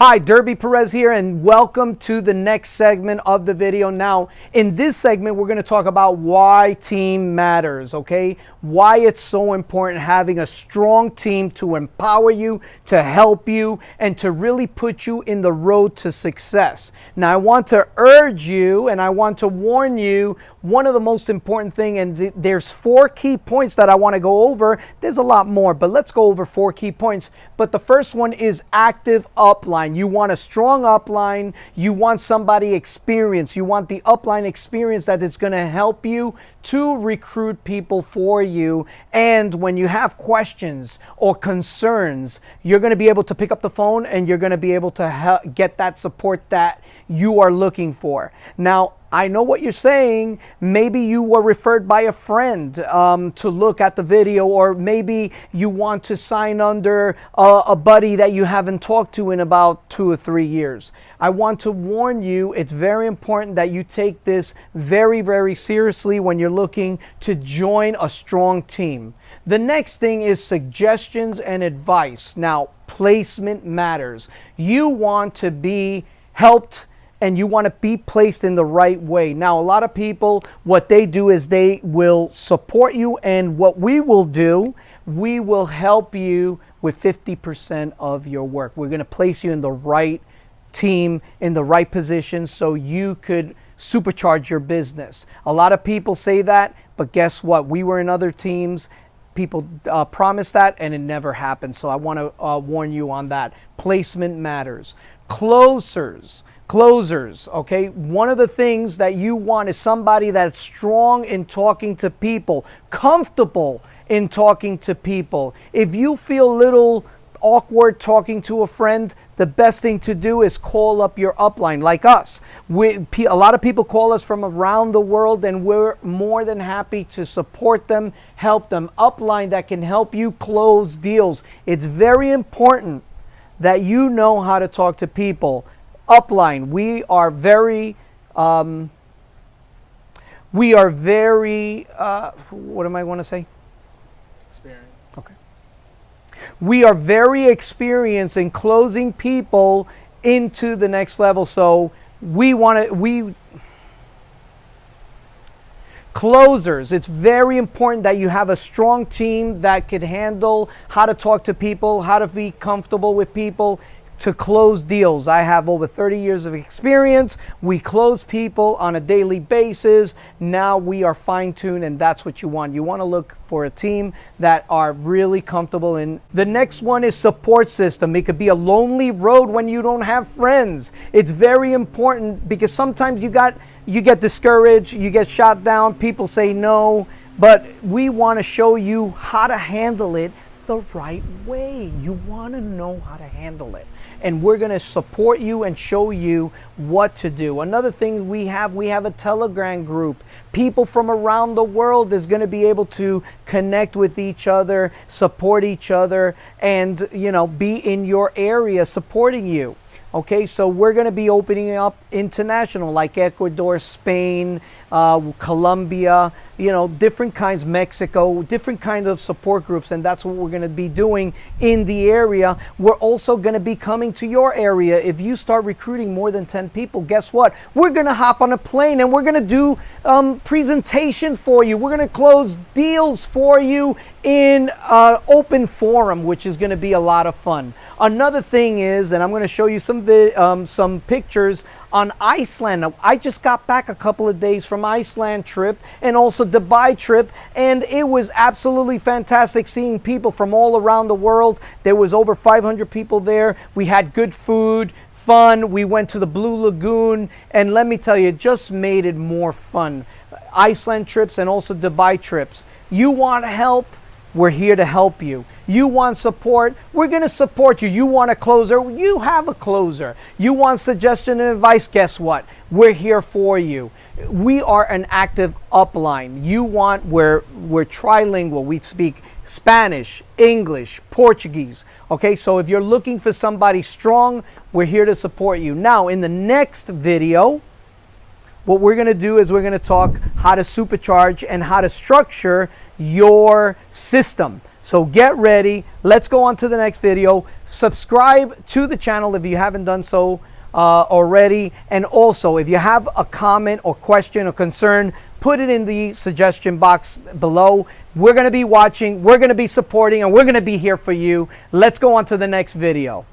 Hi, Derby Perez here, and welcome to the next segment of the video. Now, in this segment, we're going to talk about why team matters, okay? Why it's so important having a strong team to empower you, to help you, and to really put you in the road to success. Now, I want to urge you, and I want to warn you, one of the most important thing, and there's 4 key points that I want to go over. There's a lot more, but let's go over 4 key points. But the first one is active upline. You want a strong upline. You want somebody experienced. You want the upline experience that is going to help you to recruit people for you. And when you have questions or concerns, you're going to be able to pick up the phone and you're going to be able to get that support that you are looking for. Now, I know what you're saying. Maybe you were referred by a friend to look at the video, or maybe you want to sign under a buddy that you haven't talked to in about 2 or 3 years. I want to warn you, it's very important that you take this very, very seriously when you're looking to join a strong team. The next thing is suggestions and advice. Now, placement matters. You want to be helped and you want to be placed in the right way. Now, a lot of people, what they do is they will support you, and what we will do, we will help you with 50% of your work. We're going to place you in the right team, in the right position, so you could supercharge your business. A lot of people say that, but guess what? We were in other teams. People promise that, and it never happens. So I want to warn you on that. Placement matters. Closers, okay? One of the things that you want is somebody that's strong in talking to people, comfortable in talking to people. If you feel a little awkward talking to a friend, the best thing to do is call up your upline, like us. A lot of people call us from around the world, and we're more than happy to support them, help them. Upline that can help you close deals. It's very important that you know how to talk to people. Upline, we are very, what am I going to say? Experience. Okay. We are very experienced in closing people into the next level. So closers, it's very important that you have a strong team that could handle how to talk to people, how to be comfortable with people, to close deals. I have over 30 years of experience. We close people on a daily basis. Now we are fine-tuned, and that's what you want. You want to look for a team that are really comfortable in. The next one is support system. It could be a lonely road when you don't have friends. It's very important because sometimes you get discouraged, you get shot down, people say no, but we want to show you how to handle it the right way. You want to know how to handle it. And we're going to support you and show you what to do. Another thing we have a Telegram group. People from around the world is going to be able to connect with each other, support each other, and be in your area supporting you. Okay, so we're going to be opening up international, like Ecuador, Spain, Colombia, different kinds, Mexico, different kinds of support groups, and that's what we're going to be doing in the area. We're also going to be coming to your area. If you start recruiting more than 10 people, guess what? We're going to hop on a plane and we're going to do presentation for you. We're going to close deals for you in open forum, which is going to be a lot of fun. Another thing is, and I'm going to show you some pictures on Iceland. Now, I just got back a couple of days from Iceland trip and also Dubai trip, and it was absolutely fantastic seeing people from all around the world. There was over 500 people there. We had good food, fun. We went to the Blue Lagoon, and let me tell you, it just made it more fun. Iceland trips and also Dubai trips. You want help? We're here to help you. You want support? We're going to support you. You want a closer? You have a closer. You want suggestion and advice? Guess what? We're here for you. We are an active upline. We're trilingual. We speak Spanish, English, Portuguese. Okay, so if you're looking for somebody strong, we're here to support you. Now, in the next video, what we're going to do is we're going to talk how to supercharge and how to structure your system. So get ready. Let's go on to the next video. Subscribe to the channel if you haven't done so already. And also, if you have a comment or question or concern, put it in the suggestion box below. We're going to be watching, we're going to be supporting, and we're going to be here for you. Let's go on to the next video.